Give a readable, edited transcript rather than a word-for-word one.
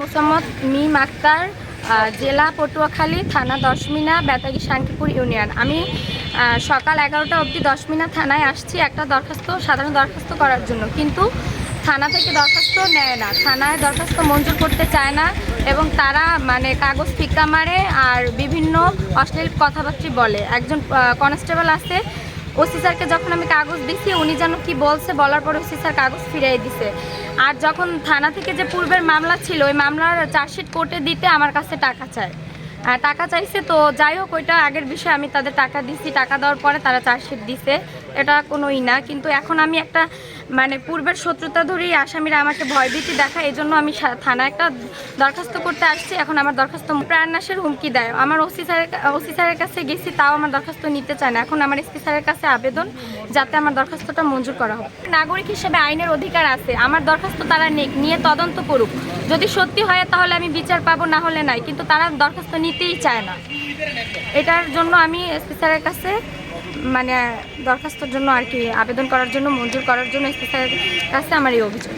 মোসাম্মদ মিম আক্তার, জেলা পটুয়াখালী, থানা দশমিনা, বেতাগী শান্তিপুর ইউনিয়ন। আমি সকাল 11টা অবধি দশমিনা থানায় আসছি একটা সাধারণ দরখাস্ত করার জন্য, কিন্তু থানা থেকে দরখাস্ত নেয় না, থানায় দরখাস্ত মঞ্জুর করতে চায় না এবং তারা মানে কাগজ ফিক্কা মারে আর বিভিন্ন অশ্লীল কথাবার্তা বলে। একজন কনস্টেবল আছে, ওসি স্যারকে যখন আমি কাগজ দিছি উনি যেন কি বলছে, বলার পর ওসি স্যার কাগজ ফিরিয়ে দিছে। আর যখন থানা থেকে যে পূর্বের মামলা ছিল ওই মামলার চার্জশিট কোর্টে দিতে আমার কাছে টাকা চাইছে। তো যাই হোক, ওইটা আগের বিষয়, আমি তাদের টাকা দিছি, টাকা দেওয়ার পরে তারা চার্জশিট দিছে, এটা কোনোই না। কিন্তু এখন আমি একটা মানে পূর্বের শত্রুতা ধরেই আসামিরা আমাকে ভয়ভীতি দেখায়, এই জন্য আমি থানায় একটা দরখাস্ত করতে আসছি। এখন আমার দরখাস্ত প্রাণনাশের হুমকি দেয়। আমার ওসি স্যারের কাছে গেছি, তাও আমার দরখাস্ত নিতে চায় না। এখন আমার এসপি স্যারের কাছে আবেদন যাতে আমার দরখাস্তটা মঞ্জুর করা হোক। নাগরিক হিসেবে আইনের অধিকার আছে, আমার দরখাস্ত তারা নিয়ে তদন্ত করুক, যদি সত্যি হয় তাহলে আমি বিচার পাবো, না হলে নাই। কিন্তু তারা দরখাস্ত নিতেই চায় না। এটার জন্য আমি এসপি স্যারের কাছে মানে দরখাস্তর জন্য আর কি আবেদন করার জন্য, মঞ্জুর করার জন্য এসপি স্যারের কাছে আমার এই অভিযোগ।